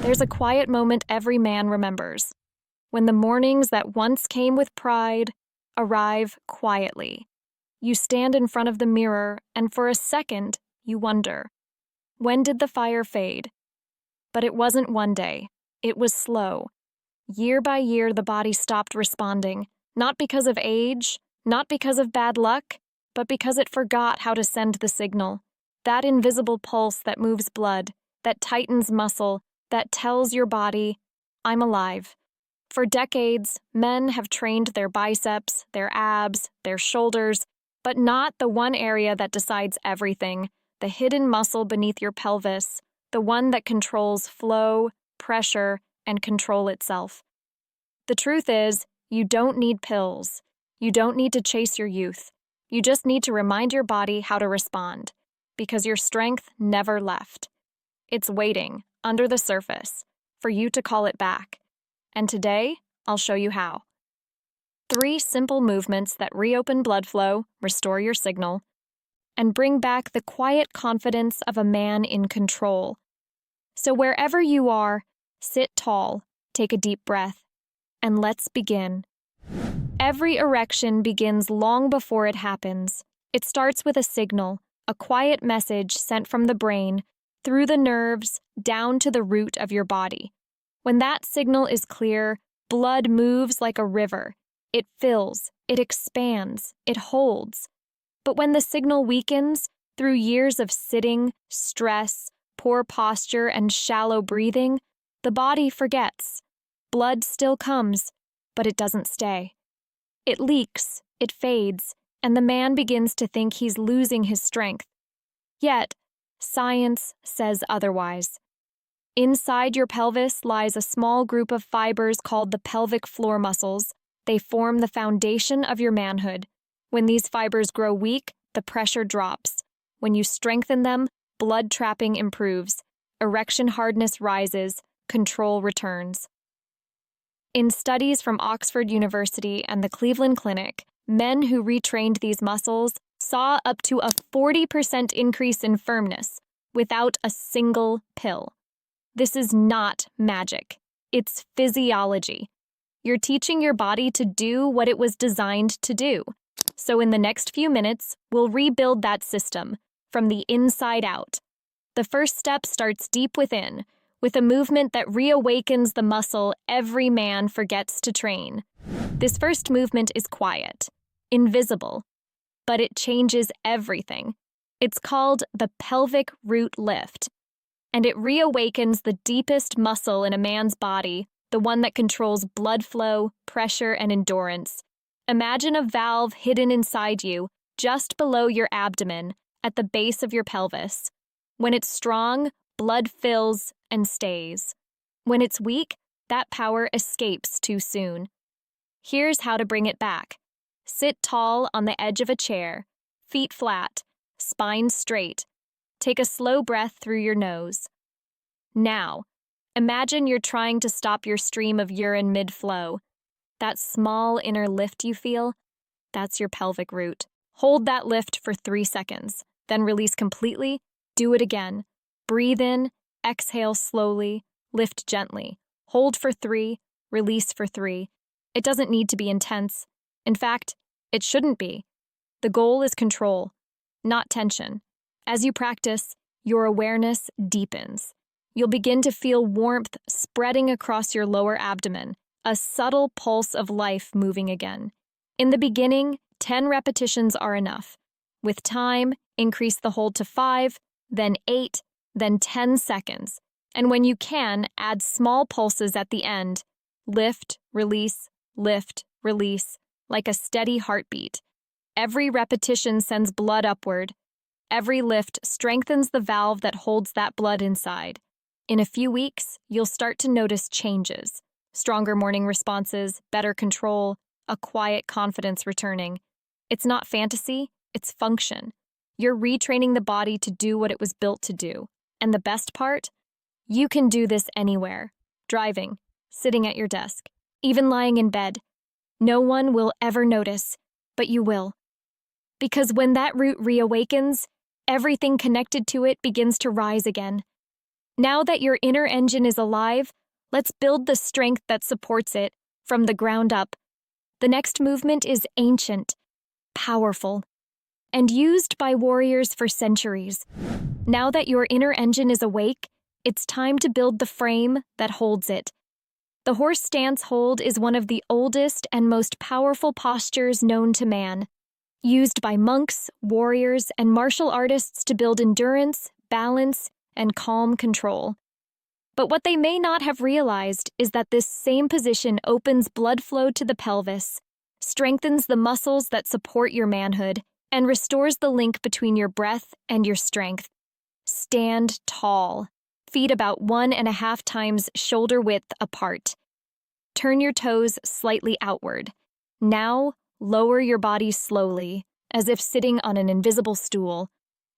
There's a quiet moment every man remembers, when the mornings that once came with pride arrive quietly. You stand in front of the mirror, and for a second, you wonder, when did the fire fade? But it wasn't one day. It was slow. Year by year, the body stopped responding, not because of age, not because of bad luck, but because it forgot how to send the signal. That invisible pulse that moves blood, that tightens muscle, that tells your body, I'm alive. For decades, men have trained their biceps, their abs, their shoulders, but not the one area that decides everything, the hidden muscle beneath your pelvis, the one that controls flow, pressure, and control itself. The truth is, you don't need pills. You don't need to chase your youth. You just need to remind your body how to respond, because your strength never left. It's waiting, under the surface, for you to call it back. And today, I'll show you how. 3 simple movements that reopen blood flow, restore your signal, and bring back the quiet confidence of a man in control. So wherever you are, sit tall, take a deep breath, and let's begin. Every erection begins long before it happens. It starts with a signal, a quiet message sent from the brain, through the nerves, down to the root of your body. When that signal is clear, blood moves like a river. It fills, it expands, it holds. But when the signal weakens, through years of sitting, stress, poor posture, and shallow breathing, the body forgets. Blood still comes, but it doesn't stay. It leaks, it fades, and the man begins to think he's losing his strength. Yet, science says otherwise. Inside your pelvis lies a small group of fibers called the pelvic floor muscles. They form the foundation of your manhood. When these fibers grow weak, the pressure drops. When you strengthen them, blood trapping improves, erection hardness rises, control returns. In studies from Oxford University and the Cleveland Clinic, men who retrained these muscles saw up to a 40% increase in firmness without a single pill. This is not magic. It's physiology. You're teaching your body to do what it was designed to do. So in the next few minutes, we'll rebuild that system from the inside out. The first step starts deep within, with a movement that reawakens the muscle every man forgets to train. This first movement is quiet, invisible, but it changes everything. It's called the Pelvic Root Lift, and it reawakens the deepest muscle in a man's body, the one that controls blood flow, pressure, and endurance. Imagine a valve hidden inside you, just below your abdomen, at the base of your pelvis. When it's strong, blood fills and stays. When it's weak, that power escapes too soon. Here's how to bring it back. Sit tall on the edge of a chair, feet flat, spine straight. Take a slow breath through your nose. Now, imagine you're trying to stop your stream of urine mid-flow. That small inner lift you feel, that's your pelvic root. Hold that lift for 3 seconds, then release completely. Do it again. Breathe in, exhale slowly, lift gently. Hold for 3, release for 3. It doesn't need to be intense. In fact, it shouldn't be. The goal is control, not tension. As you practice, your awareness deepens. You'll begin to feel warmth spreading across your lower abdomen, a subtle pulse of life moving again. In the beginning, 10 repetitions are enough. With time, increase the hold to 5, then 8, then 10 seconds. And when you can, add small pulses at the end. Lift, release, like a steady heartbeat. Every repetition sends blood upward. Every lift strengthens the valve that holds that blood inside. In a few weeks, you'll start to notice changes. Stronger morning responses, better control, a quiet confidence returning. It's not fantasy, it's function. You're retraining the body to do what it was built to do. And the best part? You can do this anywhere. Driving, sitting at your desk, even lying in bed. No one will ever notice, but you will. Because when that root reawakens, everything connected to it begins to rise again. Now that your inner engine is alive, let's build the strength that supports it from the ground up. The next movement is ancient, powerful, and used by warriors for centuries. Now that your inner engine is awake, it's time to build the frame that holds it. The horse stance hold is one of the oldest and most powerful postures known to man, used by monks, warriors, and martial artists to build endurance, balance, and calm control. But what they may not have realized is that this same position opens blood flow to the pelvis, strengthens the muscles that support your manhood, and restores the link between your breath and your strength. Stand tall, feet about 1.5 times shoulder width apart. Turn your toes slightly outward. Now, lower your body slowly, as if sitting on an invisible stool.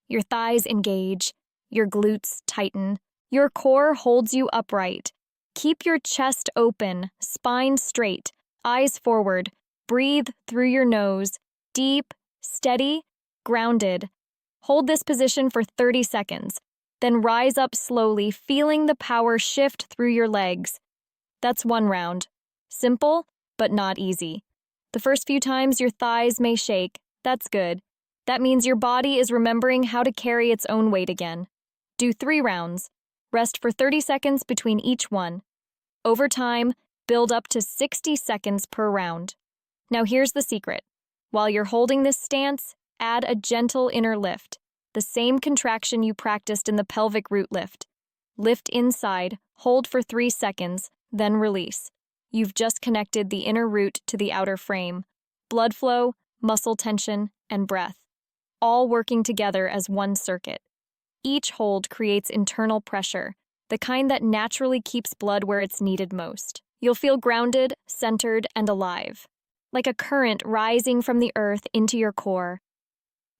Your thighs engage, your glutes tighten, your core holds you upright. Keep your chest open, spine straight, eyes forward. Breathe through your nose, deep, steady, grounded. Hold this position for 30 seconds, then rise up slowly, feeling the power shift through your legs. That's one round. Simple, but not easy. The first few times your thighs may shake. That's good. That means your body is remembering how to carry its own weight again. Do 3 rounds. Rest for 30 seconds between each one. Over time, build up to 60 seconds per round. Now here's the secret. While you're holding this stance, add a gentle inner lift, the same contraction you practiced in the pelvic root lift. Lift inside, hold for 3 seconds, then release. You've just connected the inner root to the outer frame. Blood flow, muscle tension, and breath, all working together as one circuit. Each hold creates internal pressure, the kind that naturally keeps blood where it's needed most. You'll feel grounded, centered, and alive, like a current rising from the earth into your core.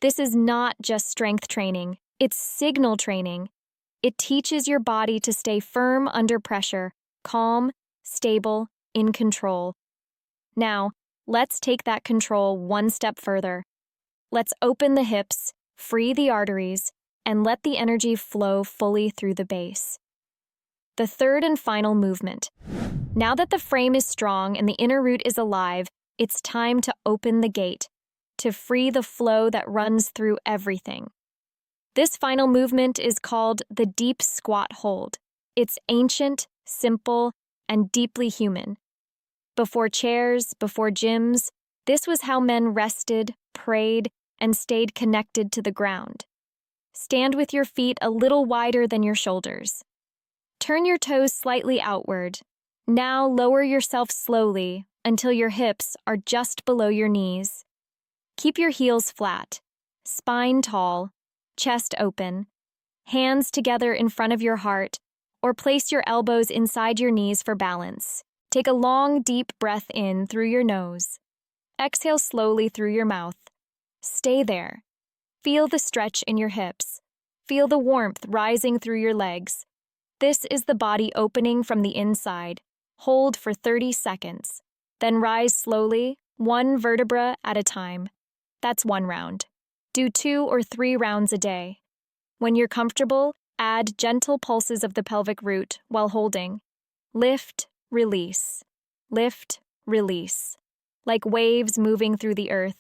This is not just strength training, it's signal training. It teaches your body to stay firm under pressure, calm, stable, in control. Now, let's take that control one step further. Let's open the hips, free the arteries, and let the energy flow fully through the base. The third and final movement. Now that the frame is strong and the inner root is alive, it's time to open the gate, to free the flow that runs through everything. This final movement is called the deep squat hold. It's ancient, simple, and deeply human. Before chairs, before gyms, this was how men rested, prayed, and stayed connected to the ground. Stand with your feet a little wider than your shoulders. Turn your toes slightly outward. Now lower yourself slowly until your hips are just below your knees. Keep your heels flat, spine tall, chest open, hands together in front of your heart, or place your elbows inside your knees for balance. Take a long, deep breath in through your nose. Exhale slowly through your mouth. Stay there. Feel the stretch in your hips. Feel the warmth rising through your legs. This is the body opening from the inside. Hold for 30 seconds. Then rise slowly, one vertebra at a time. That's one round. Do 2 or 3 rounds a day. When you're comfortable, add gentle pulses of the pelvic root while holding. Lift, release. Lift, release. Like waves moving through the earth.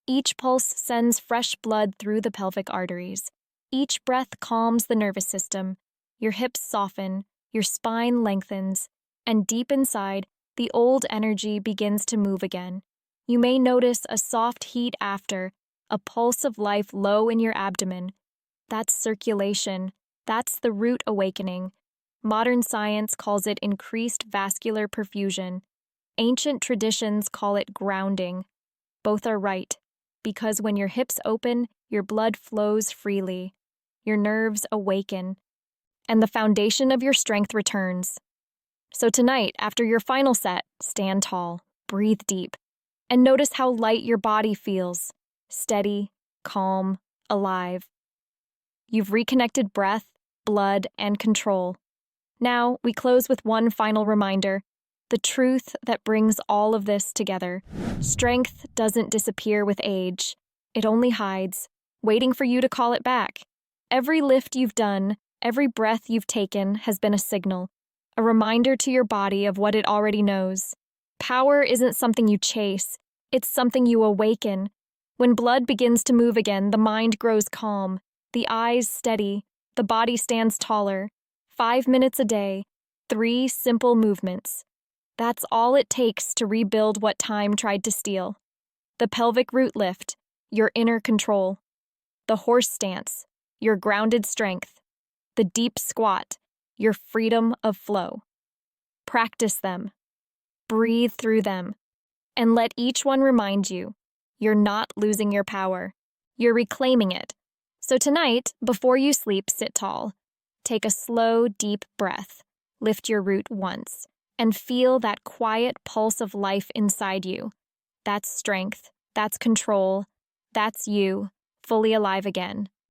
Each pulse sends fresh blood through the pelvic arteries. Each breath calms the nervous system. Your hips soften, your spine lengthens, and deep inside, the old energy begins to move again. You may notice a soft heat after, a pulse of life low in your abdomen. That's circulation. That's the root awakening. Modern science calls it increased vascular perfusion. Ancient traditions call it grounding. Both are right, because when your hips open, your blood flows freely. Your nerves awaken, and the foundation of your strength returns. So tonight, after your final set, stand tall, breathe deep, and notice how light your body feels. Steady, calm, alive. You've reconnected breath, blood, and control. Now, we close with one final reminder, the truth that brings all of this together. Strength doesn't disappear with age. It only hides, waiting for you to call it back. Every lift you've done, Every breath you've taken has been a signal, a reminder to your body of what it already knows. Power isn't something you chase, it's something you awaken. When blood begins to move again, the mind grows calm, the eyes steady, the body stands taller. 5 minutes a day, 3 simple movements. That's all it takes to rebuild what time tried to steal. The pelvic root lift, your inner control. The horse stance, your grounded strength. The deep squat, your freedom of flow. Practice them. Breathe through them. And let each one remind you, you're not losing your power. You're reclaiming it. So tonight, before you sleep, sit tall. Take a slow, deep breath. Lift your root once. And feel that quiet pulse of life inside you. That's strength. That's control. That's you, fully alive again.